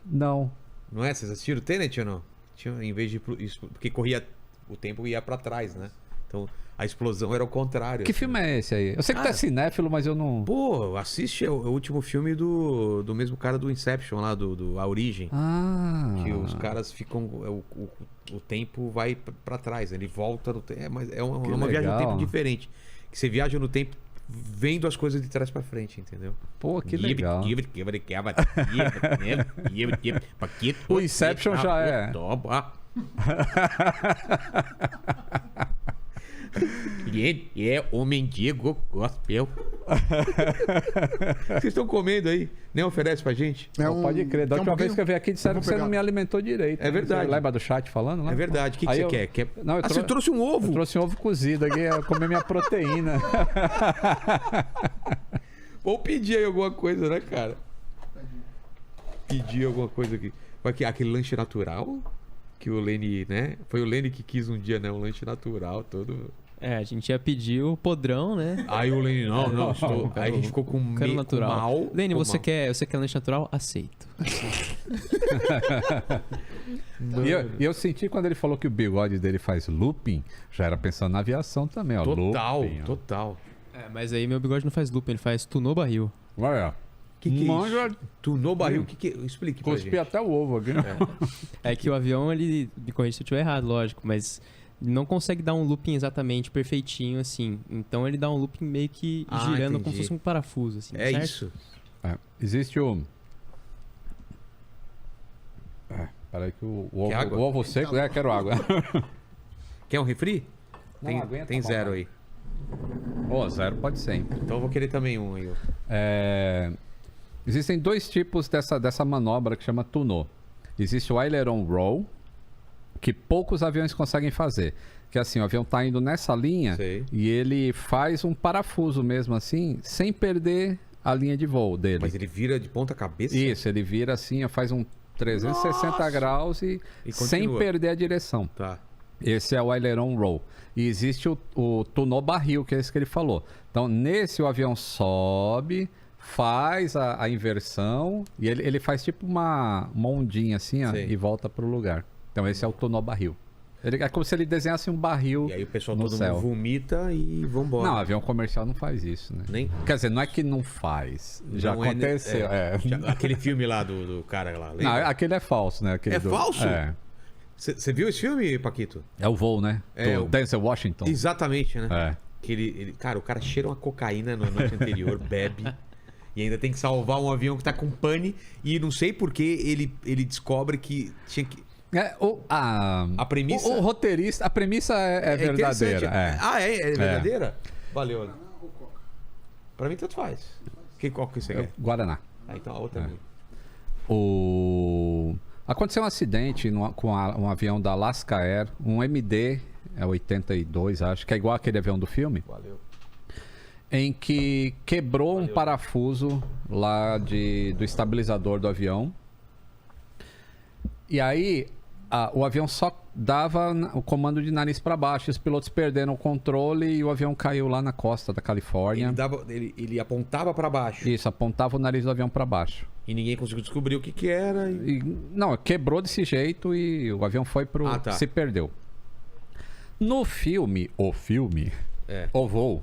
Não. Não é? Vocês assistiram o Tenet ou não? Tinha, em vez de... Porque corria... O tempo ia pra trás, né? Então, a explosão era o contrário. Que filme é esse aí? Eu sei que tu é cinéfilo, mas eu não... Pô, assiste o último filme do mesmo cara do Inception lá, do A Origem. Ah. Que os caras ficam... O tempo vai pra trás, ele volta no tempo. Mas é uma viagem no tempo diferente. Que você viaja no tempo vendo as coisas de trás pra frente, entendeu? Pô, que legal. O Inception já é... Ele é o mendigo gospel. Vocês estão comendo aí? Nem oferece pra gente? Pode crer. Da última vez que eu veio aqui disseram que você não me alimentou direito. É verdade. Você lembra do chat falando, né? É verdade. O que você quer? Não, você trouxe um ovo? Eu trouxe um ovo cozido aqui, eu comer minha proteína. Ou pedir aí alguma coisa, né, cara? Pedir alguma coisa aqui. Aquele lanche natural que o Lene, né? Foi o Lene que quis um dia, né? Um lanche natural todo... A gente ia pedir o podrão, né? Aí o Lene, não, estou... Aí a gente ficou com natural. mal. Lene, você quer lanche natural? Aceito. E eu senti quando ele falou que o bigode dele faz looping, já era pensando na aviação também, ó. Total, looping, ó. total. Mas aí meu bigode não faz looping, ele faz tunou barril. Olha, que é isso? Tunou barril, explique pra gente. Cuspi até o ovo aqui, né? É que o avião, ele me corrige se eu estiver errado, lógico, mas não consegue dar um looping exatamente perfeitinho, assim. Então ele dá um looping meio que girando como se fosse um parafuso, assim, é certo? Isso. Existe o... Peraí que o ovo seco... Quero água. Quer um refri? Não, aguenta, tem zero aí. Zero pode ser, hein? Então eu vou querer também um aí. Existem dois tipos dessa manobra que chama tunô. Existe o aileron roll, que poucos aviões conseguem fazer. Que assim, o avião está indo nessa linha e ele faz um parafuso mesmo assim, sem perder a linha de voo dele. Mas ele vira de ponta cabeça? Isso, ele vira assim, faz um 360 graus e sem perder a direção. Tá. Esse é o aileron roll. E existe o tunô barril, que é esse que ele falou. Então, nesse o avião sobe, faz a inversão e ele faz tipo uma ondinha assim, ó, e volta pro lugar. Então, esse é o tunô barril. É como se ele desenhasse um barril. E aí o pessoal no todo céu. mundo vomita e vambora. Não, avião comercial não faz isso, né? Nem... Quer dizer, não é que não faz. Já aconteceu. Aquele filme lá do cara lá. Lembra? Não, aquele é falso, né? Aquele falso? É. Você viu esse filme, Paquito? É o voo, né? Do Denzel Washington. Exatamente, né? É. Que cara, o cara cheira uma cocaína na noite anterior, bebe. E ainda tem que salvar um avião que tá com pane. E não sei por que ele descobre que tinha que... A premissa... O roteirista... A premissa é verdadeira. É verdadeira? Valeu. Pra mim, tanto faz. Qual que você quer? Guaraná. Então a outra Aconteceu um acidente com um avião da Alaska Air, um MD 82, acho, que é igual aquele avião do filme. Valeu. Em que quebrou um parafuso lá do estabilizador do avião. E aí o avião só dava o comando de nariz para baixo. Os pilotos perderam o controle e o avião caiu lá na costa da Califórnia. Ele apontava para baixo. Isso, apontava o nariz do avião para baixo. E ninguém conseguiu descobrir o que era. Não, quebrou desse jeito e o avião foi pro... se perdeu. No filme, o voo,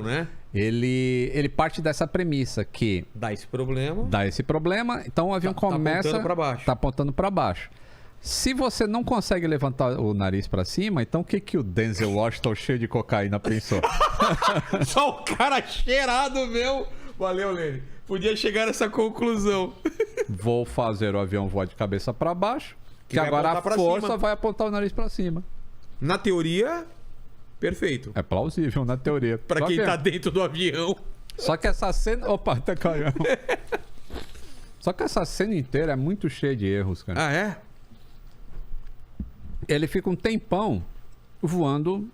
né? Ele parte dessa premissa que... Dá esse problema. Então o avião começa... Tá apontando para baixo. Se você não consegue levantar o nariz para cima, então o que o Denzel Washington cheio de cocaína pensou? Só o cara cheirado, meu. Valeu, Lene. Podia chegar nessa conclusão. Vou fazer o avião voar de cabeça para baixo, que agora a força vai apontar o nariz para cima. Na teoria, perfeito. É plausível na teoria. Para quem tá dentro do avião. Só que essa cena... Opa, tá caindo. Só que essa cena inteira é muito cheia de erros, cara. Ah, é? Ele fica um tempão voando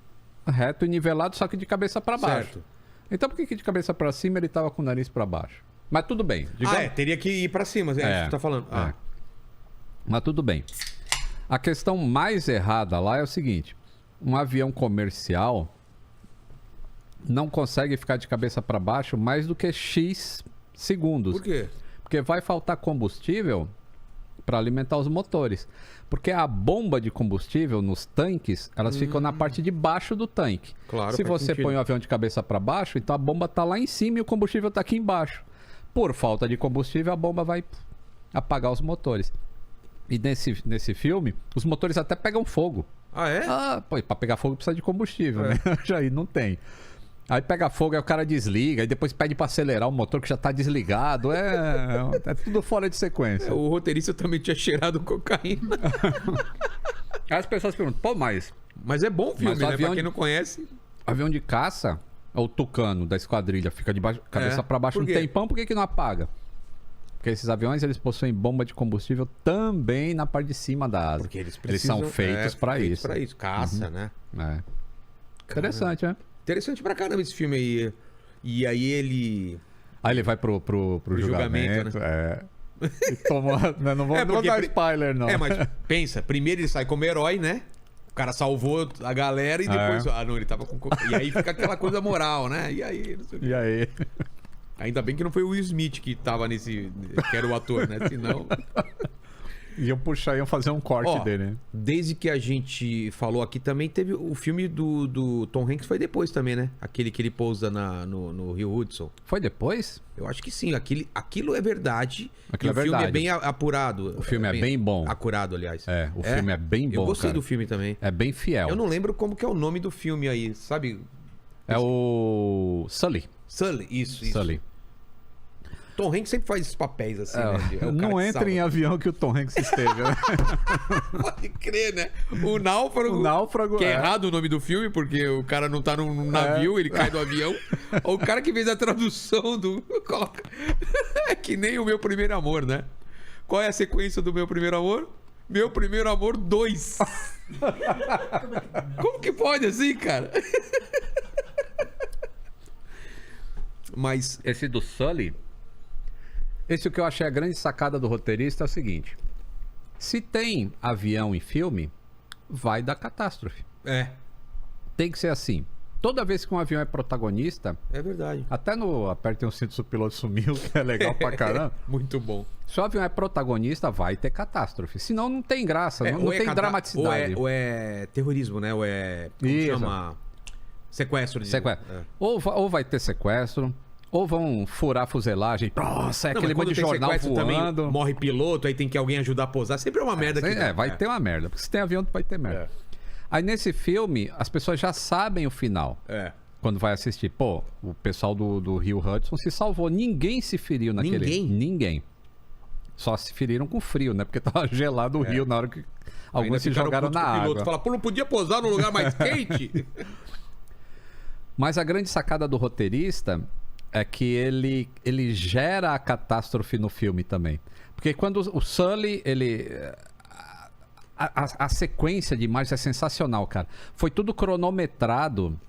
reto e nivelado, só que de cabeça para baixo. Certo. Então por que de cabeça para cima ele tava com o nariz para baixo? Mas tudo bem. Teria que ir para cima, é isso que tu tá falando. Mas tudo bem. A questão mais errada lá é o seguinte: um avião comercial não consegue ficar de cabeça para baixo mais do que X segundos. Por quê? Porque vai faltar combustível para alimentar os motores. Porque a bomba de combustível nos tanques, elas ficam na parte de baixo do tanque. Claro, se você põe o avião de cabeça para baixo, então a bomba está lá em cima e o combustível está aqui embaixo. Por falta de combustível, a bomba vai apagar os motores. E nesse filme, os motores até pegam fogo. Ah, é? Pô, pra pegar fogo precisa de combustível, né? Já aí não tem. Aí pega fogo, aí o cara desliga, aí depois pede pra acelerar o motor que já tá desligado. É tudo fora de sequência. O roteirista também tinha cheirado cocaína. Aí as pessoas perguntam, pô, mas é bom o filme, né? avião Pra quem não conhece. Avião de caça, o Tucano da esquadrilha, fica de cabeça pra baixo um tempão, por que não apaga? Porque esses aviões, eles possuem bomba de combustível também na parte de cima da asa. Porque eles são feitos pra isso. Pra isso. Caça, né? Interessante, né? Interessante pra caramba esse filme aí. E aí ele... Aí ele vai pro julgamento, né? E toma... Não vou dar spoiler, não. Mas pensa, primeiro ele sai como herói, né? O cara salvou a galera e depois... não, ele tava com... E aí fica aquela coisa moral, né? E aí, não sei o quê. E aí... Ainda bem que não foi o Will Smith que tava nesse... Que era o ator, né? Senão... Iam fazer um corte dele, né? Desde que a gente falou aqui também, teve o filme do Tom Hanks, foi depois também, né? Aquele que ele pousa no Rio Hudson. Foi depois? Eu acho que sim. Aquilo é verdade. Aquilo e o filme é bem apurado. O filme é bem bom. Acurado, aliás. O filme é bem bom, Eu gostei cara. do filme também. É bem fiel. Eu não lembro como que é o nome do filme aí, sabe? É o Sully. Sully, isso. Sully. Tom Hanks sempre faz esses papéis assim, né? Não entra em avião que o Tom Hanks esteja, né? Pode crer, né? O Náufrago. Que é errado o nome do filme, porque o cara não tá num navio, ele cai do avião. O cara que fez a tradução do... É que nem o Meu Primeiro Amor, né? Qual é a sequência do Meu Primeiro Amor? Meu Primeiro Amor 2. Como que pode assim, cara? Mas... Esse do Sully... Esse o que eu achei a grande sacada do roteirista é o seguinte. Se tem avião em filme, vai dar catástrofe. Tem que ser assim. Toda vez que um avião é protagonista... É verdade. Até no Apertem o Cinto se o piloto sumiu, que é legal pra caramba. Muito bom. Se o avião é protagonista, vai ter catástrofe. Senão não tem graça, não tem dramaticidade. Ou é terrorismo, né? Ou é... Como chama? Sequestro. Ou vai ter sequestro... Ou vão furar a fuselagem. Nossa, aquele monte de jornal voando. Também morre piloto, aí tem que alguém ajudar a pousar. Sempre é uma merda. Vai ter uma merda. Porque se tem avião, vai ter merda. Aí nesse filme, as pessoas já sabem o final. Quando vai assistir. Pô, o pessoal do Rio Hudson se salvou. Ninguém se feriu naquele... Ninguém. Só se feriram com frio, né? Porque tava gelado o rio na hora que alguns se jogaram na água. O piloto fala, pô, não podia pousar num lugar mais quente? Mas a grande sacada do roteirista... é que ele gera a catástrofe no filme também. Porque quando o Sully, a sequência de imagens é sensacional, cara. Foi tudo cronometrado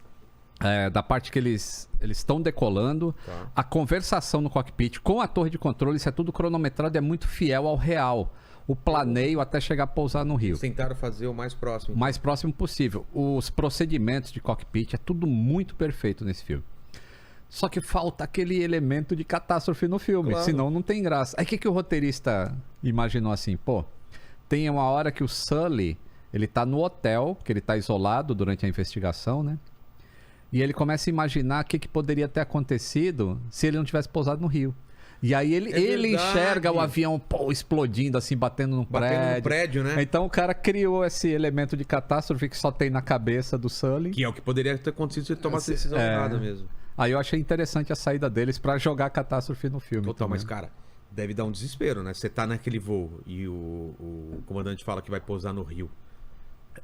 da parte que eles estão decolando. A conversação no cockpit com a torre de controle, isso é tudo cronometrado e é muito fiel ao real. O planeio até chegar a pousar no Rio. Tentaram fazer o mais próximo. O mais próximo possível. Os procedimentos de cockpit, é tudo muito perfeito nesse filme. Só que falta aquele elemento de catástrofe no filme, claro. Senão não tem graça. Aí o que o roteirista imaginou assim? Pô, tem uma hora que o Sully, ele tá no hotel, que ele tá isolado durante a investigação, né? E ele começa a imaginar o que poderia ter acontecido se ele não tivesse pousado no Rio. E aí ele enxerga o avião explodindo, assim, batendo no prédio, né? Então o cara criou esse elemento de catástrofe que só tem na cabeça do Sully. Que é o que poderia ter acontecido se ele tomasse decisão errada mesmo. Aí eu achei interessante a saída deles pra jogar a catástrofe no filme. Total, mas cara, deve dar um desespero, né? Você tá naquele voo e o comandante fala que vai pousar no Rio.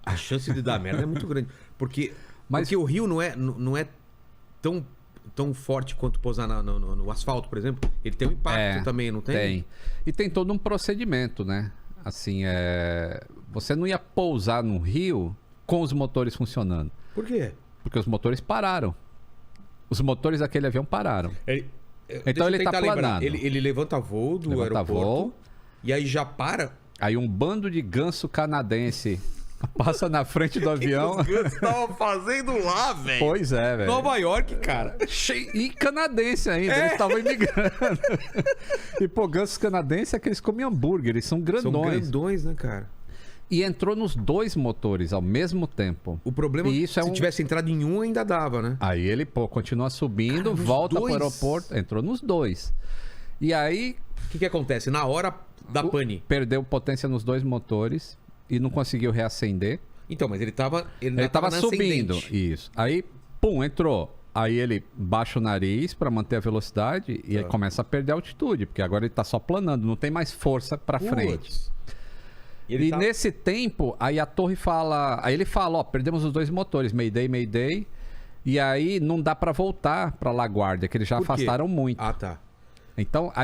A chance de dar merda é muito grande. Porque o Rio não é tão forte quanto pousar no asfalto, por exemplo. Ele tem um impacto também, não tem? Tem. E tem todo um procedimento, né? Assim, você não ia pousar no Rio com os motores funcionando. Por quê? Porque os motores pararam. Os motores daquele avião pararam. Então ele tá planando. Ele levanta voo do aeroporto. E aí já para. Aí um bando de ganso canadense Passa na frente do avião. O que os estavam fazendo lá, velho? Pois é, velho. Nova York, cara. E canadense ainda, eles estavam imigrando. E, pô, gansos canadenses é que eles comem hambúrguer, eles são grandões. São grandões, né, cara? E entrou nos 2 motores ao mesmo tempo. O problema é que se tivesse entrado em um, ainda dava, né? Aí ele, pô, continua subindo, volta pro aeroporto, entrou nos 2. E aí... O que acontece? Na hora da pane. Perdeu potência nos 2 motores e não conseguiu reacender. Então, mas ele tava subindo. ascendente. Isso. Aí, pum, entrou. Aí ele baixa o nariz para manter a velocidade e aí começa a perder a altitude, porque agora ele tá só planando, não tem mais força para frente. E nesse tempo, aí a torre fala... Aí ele fala, ó, perdemos os 2 motores, Mayday, Mayday. E aí não dá para voltar para LaGuardia, que eles já afastaram muito. Ah, tá. Então, a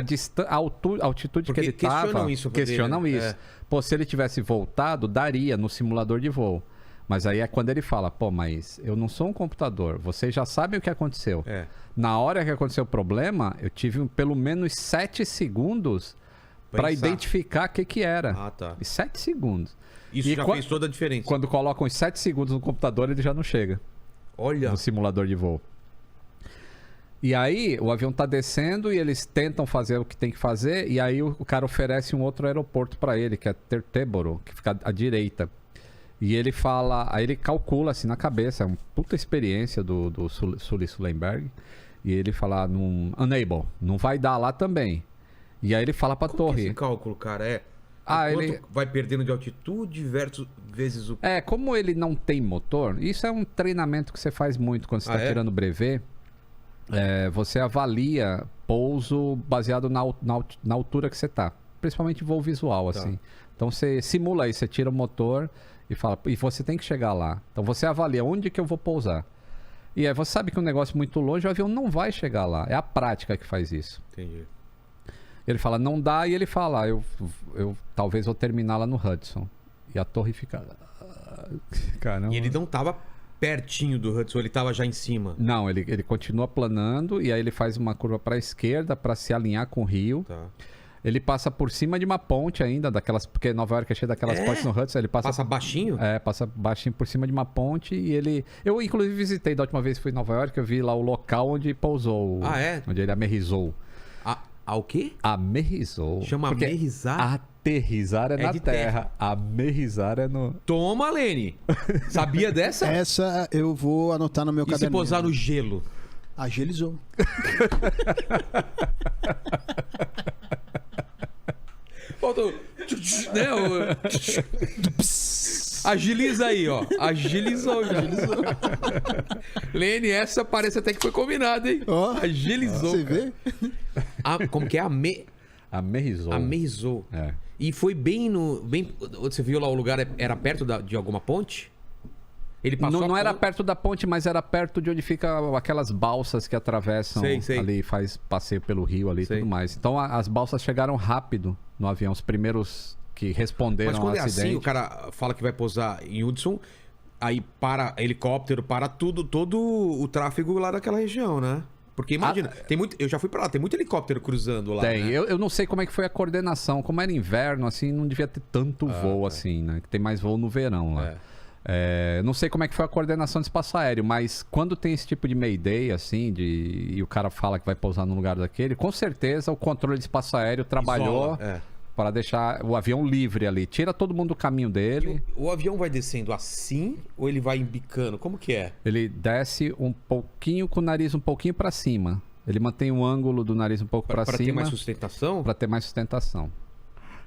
altitude que ele tava... Questionam isso. É. Pô, se ele tivesse voltado, daria no simulador de voo. Mas aí é quando ele fala, pô, mas eu não sou um computador. Vocês já sabem o que aconteceu. É. Na hora que aconteceu o problema, eu tive pelo menos 7 segundos... para identificar o que era. Ah, tá. E 7 segundos. Isso já fez toda a diferença. Quando colocam os 7 segundos no computador, ele já não chega. Olha. No simulador de voo. E aí, o avião tá descendo e eles tentam fazer o que tem que fazer. E aí, o cara oferece um outro aeroporto para ele, que é Teterboro, que fica à direita. E ele fala... Aí ele calcula assim na cabeça. É uma puta experiência do Sully Sullenberg. E ele fala, unable. Não vai dar lá também. E aí ele fala pra torre. Que esse cálculo, cara, é? Ele vai perdendo de altitude vezes o... como ele não tem motor, isso é um treinamento que você faz muito quando você está tirando brevet. Você avalia pouso baseado na altura que você tá. Principalmente voo visual, assim. Então você simula aí, você tira o motor e fala, e você tem que chegar lá. Então você avalia onde que eu vou pousar. E aí você sabe que um negócio muito longe, o avião não vai chegar lá. É a prática que faz isso. Entendi. Ele fala, não dá, e ele fala, eu talvez vou terminar lá no Hudson. E a torre fica... Caramba. E ele não tava pertinho do Hudson, ele tava já em cima. Não, ele continua planando, e aí ele faz uma curva para a esquerda para se alinhar com o rio. Tá. Ele passa por cima de uma ponte ainda, porque Nova York é cheia daquelas pontes no Hudson. Ele passa baixinho? Passa baixinho por cima de uma ponte e ele... Eu, inclusive, visitei, da última vez que fui em Nova York, eu vi lá o local onde pousou. Onde ele aterrissou. O quê? Aterrissou. Chama aterrissar? Aterrissar é na terra. Aterrissar é no... Toma, Lene! Sabia dessa? Essa eu vou anotar no meu caderno. E se pousar no gelo? Agilizou. Faltou... Né? Agiliza aí, ó. Agilizou. Lene, essa parece até que foi combinada, hein? Agilizou. Você vê? Como que é? Aterrissou. É. E foi bem no... Você viu lá o lugar, era perto de alguma ponte? Ele passou não era perto da ponte, mas era perto de onde ficam aquelas balsas que atravessam ali, faz passeio pelo rio ali e tudo mais. Então as balsas chegaram rápido no avião, os primeiros que responderam ao acidente. Mas quando é assim, o cara fala que vai pousar em Hudson, aí para helicóptero, para todo o tráfego lá daquela região, né? Porque imagina, eu já fui pra lá, tem muito helicóptero cruzando lá. Tem, né? eu não sei como é que foi a coordenação. Como era inverno, assim, não devia ter tanto voo assim, né? Que tem mais voo no verão lá. Não sei como é que foi a coordenação de espaço aéreo, mas quando tem esse tipo de Mayday, assim, e o cara fala que vai pousar no lugar daquele, com certeza o controle de espaço aéreo trabalhou para deixar o avião livre ali. Tira todo mundo do caminho dele. O avião vai descendo assim ou ele vai embicando? Como que é? Ele desce um pouquinho com o nariz um pouquinho para cima. Ele mantém o ângulo do nariz um pouco para cima. Para ter mais sustentação? Para ter mais sustentação.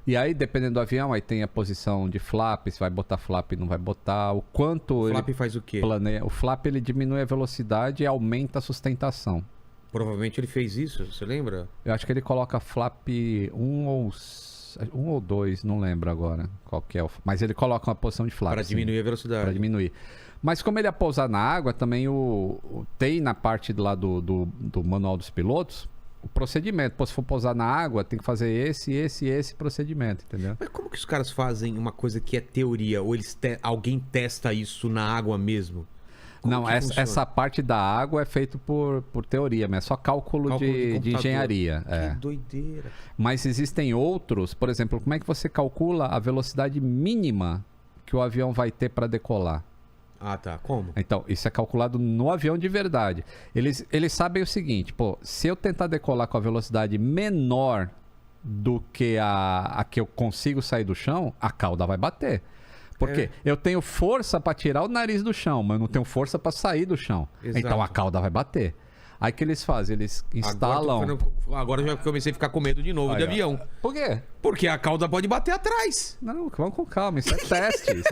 E aí, dependendo do avião, aí tem a posição de flap, se vai botar flap, não vai botar, o quanto o flap faz o quê? Planeia. O flap, ele diminui a velocidade e aumenta a sustentação. Provavelmente ele fez isso, você lembra? Eu acho que ele coloca flap 1 ou 2, não lembro agora qual que é. Mas ele coloca uma posição de flap. Para diminuir a velocidade. Para diminuir. Mas como ele ia pousar na água, também tem na parte lá do manual dos pilotos, o procedimento. Pô, se for pousar na água, tem que fazer esse procedimento, entendeu? Mas como que os caras fazem uma coisa que é teoria? Ou alguém testa isso na água mesmo? Não, essa parte da água é feito por teoria, mas é só cálculo de engenharia. Que doideira. Mas existem outros, por exemplo, como é que você calcula a velocidade mínima que o avião vai ter para decolar. Ah, tá. Como? Então, isso é calculado no avião de verdade. Eles sabem o seguinte, pô, se eu tentar decolar com a velocidade menor do que a que eu consigo sair do chão, a cauda vai bater. Porque eu tenho força para tirar o nariz do chão, mas não tenho força para sair do chão. Exato. Então a cauda vai bater. Aí o que eles fazem? Eles instalam... Agora eu já comecei a ficar com medo de novo de avião. Por quê? Porque a cauda pode bater atrás. Não, vamos com calma. Isso é teste.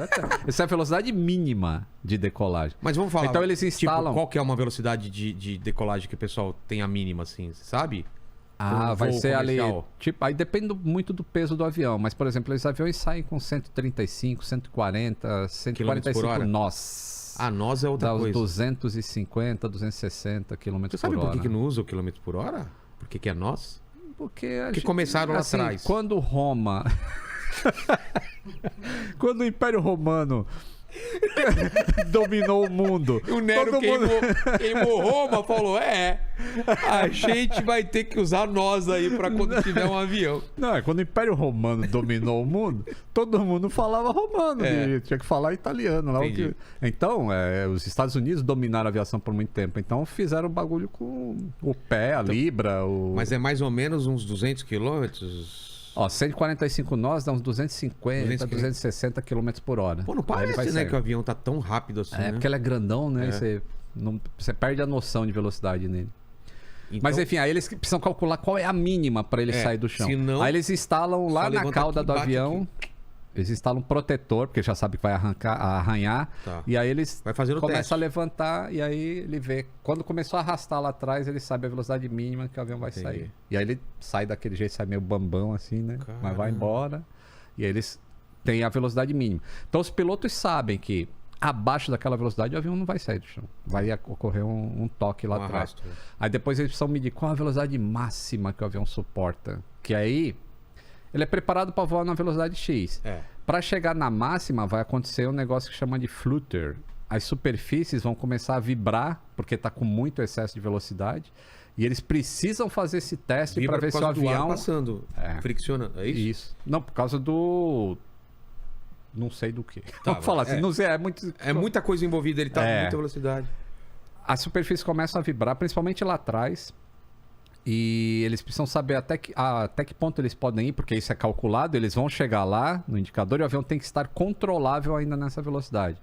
Isso é a velocidade mínima de decolagem. Mas vamos falar. Então eles instalam... Tipo, qual que é uma velocidade de decolagem que o pessoal tem a mínima, assim, sabe? Vai ser comercial. ali... Tipo, aí depende muito do peso do avião. Mas, por exemplo, esses aviões saem com 135, 140, 145 nós. A nós é outra dá coisa. 250, 260 km por hora. Você sabe por que não usa o quilômetro por hora? Por que é nós? Porque começaram lá atrás. Quando Roma... quando o Império Romano dominou o mundo... O Nero queimou Roma, falou, a gente vai ter que usar nós aí pra quando tiver um avião. Não, quando o Império Romano dominou o mundo, todo mundo falava romano, tinha que falar italiano. Lá, então, os Estados Unidos dominaram a aviação por muito tempo, então fizeram o bagulho com o pé, a libra... Mas é mais ou menos uns 200 quilômetros... 145 nós dá uns 250, 260 km por hora. Pô, não parece, né, que o avião tá tão rápido assim, né? Porque ele é grandão, né? Você perde a noção de velocidade nele. Então, mas enfim, aí eles precisam calcular qual é a mínima para ele sair do chão. Senão, aí eles instalam lá na cauda do avião... Eles instalam um protetor, porque já sabe que vai arranhar. Tá. E aí eles começam a levantar e aí ele vê. Quando começou a arrastar lá atrás, ele sabe a velocidade mínima que o avião vai sair. E aí ele sai daquele jeito, sai meio bambão assim, né? Caramba. Mas vai embora. E aí eles têm a velocidade mínima. Então os pilotos sabem que abaixo daquela velocidade o avião não vai sair do chão. Vai ocorrer um toque lá atrás. Arrasto. Aí depois eles precisam medir qual a velocidade máxima que o avião suporta. Que aí... Ele é preparado para voar na velocidade X. Para chegar na máxima, vai acontecer um negócio que chama de flutter. As superfícies vão começar a vibrar, porque está com muito excesso de velocidade. E eles precisam fazer esse teste para ver se o avião... passando, friccionando, é isso? Isso. Não, por causa do... Não sei do que. Tá, vamos falar assim, não sei, é muito... É muita coisa envolvida, ele está com muita velocidade. As superfícies começam a vibrar, principalmente lá atrás. E eles precisam saber até que ponto eles podem ir, porque isso é calculado. Eles vão chegar lá no indicador e o avião tem que estar controlável ainda nessa velocidade.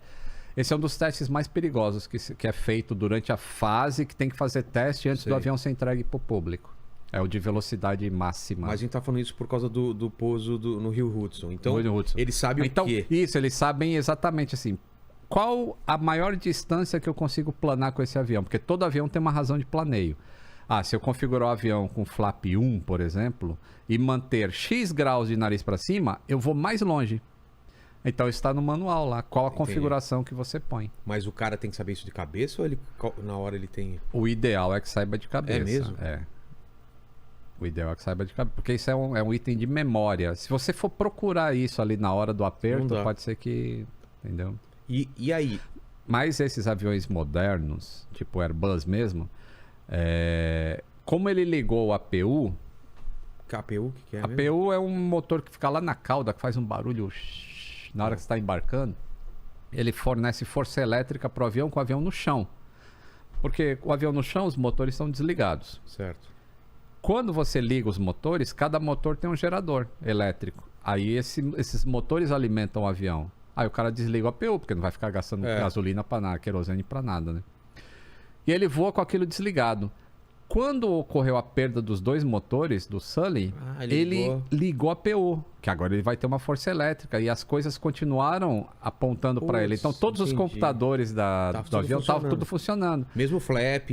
Esse é um dos testes mais perigosos que é feito durante a fase que tem que fazer teste antes do avião ser entregue para o público. É o de velocidade máxima. Mas a gente tá falando isso por causa do pouso no Rio Hudson. Então, eles sabem o quê? Isso, eles sabem exatamente assim... Qual a maior distância que eu consigo planar com esse avião? Porque todo avião tem uma razão de planeio. Se eu configurar o avião com flap 1, por exemplo, e manter X graus de nariz para cima, eu vou mais longe. Então está no manual lá, qual a configuração que você põe. Mas o cara tem que saber isso de cabeça ou na hora ele tem... O ideal é que saiba de cabeça. É mesmo? O ideal é que saiba de cabeça, porque isso é um item de memória. Se você for procurar isso ali na hora do aperto, pode ser que... Entendeu? E aí? Mas esses aviões modernos, tipo Airbus mesmo... como ele ligou o APU... APU, o que é? APU é um motor que fica lá na cauda, que faz um barulho na hora que você está embarcando. Ele fornece força elétrica para o avião com o avião no chão. Porque o avião no chão, os motores são desligados. Certo. Quando você liga os motores, cada motor tem um gerador elétrico. Aí esses motores alimentam o avião. Aí o cara desliga o APU, porque não vai ficar gastando gasolina para nada, querosene para nada, né? E ele voa com aquilo desligado. Quando ocorreu a perda dos dois motores do Sully, ele ligou a APU, que agora ele vai ter uma força elétrica. E as coisas continuaram apontando para ele. Então todos os computadores do avião estavam tudo funcionando. Mesmo o flap,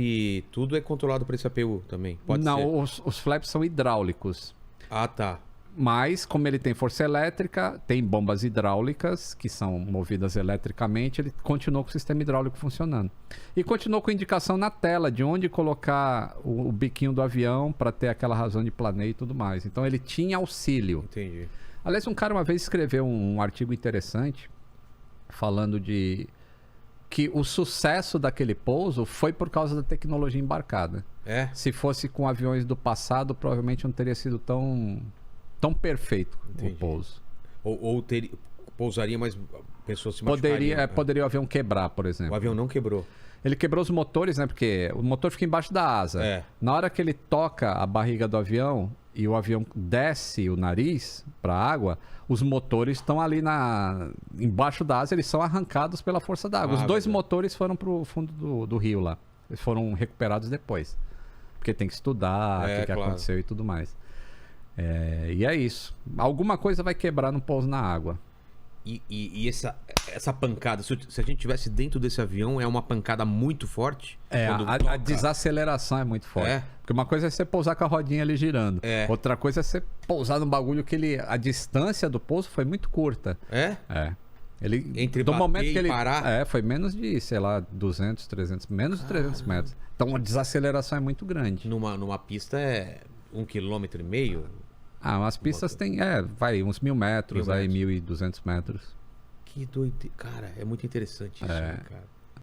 tudo é controlado por esse APU também? Pode ser? Não, os flaps são hidráulicos. Ah, tá. Mas, como ele tem força elétrica, tem bombas hidráulicas que são movidas eletricamente, ele continuou com o sistema hidráulico funcionando. E continuou com indicação na tela de onde colocar o biquinho do avião para ter aquela razão de planeio e tudo mais. Então ele tinha auxílio. Entendi. Aliás, um cara uma vez escreveu um artigo interessante falando de que o sucesso daquele pouso foi por causa da tecnologia embarcada. Se fosse com aviões do passado, provavelmente não teria sido tão perfeito o pouso. pousaria, mas pessoas se Poderia, machucariam. poderia o avião quebrar, por exemplo. O avião não quebrou. Ele quebrou os motores, né? Porque o motor fica embaixo da asa. Na hora que ele toca a barriga do avião e o avião desce o nariz para a água, os motores estão ali embaixo da asa, eles são arrancados pela força da água. Os dois motores foram para o fundo do rio lá. Eles foram recuperados depois. Porque tem que estudar o que aconteceu e tudo mais. E é isso. Alguma coisa vai quebrar no pouso na água. E essa pancada, se a gente estivesse dentro desse avião, é uma pancada muito forte? A desaceleração é muito forte. Porque uma coisa é você pousar com a rodinha ali girando. Outra coisa é você pousar num bagulho que a distância do pouso foi muito curta. Ele, entre do bater momento que e ele parar? Foi menos de, sei lá, 200, 300, menos de 300 metros. Então a desaceleração é muito grande. Numa pista é 1,5 km? As pistas têm, vai uns 1.000 metros, 1.200 metros. Que doido. Cara, é muito interessante isso, né, cara?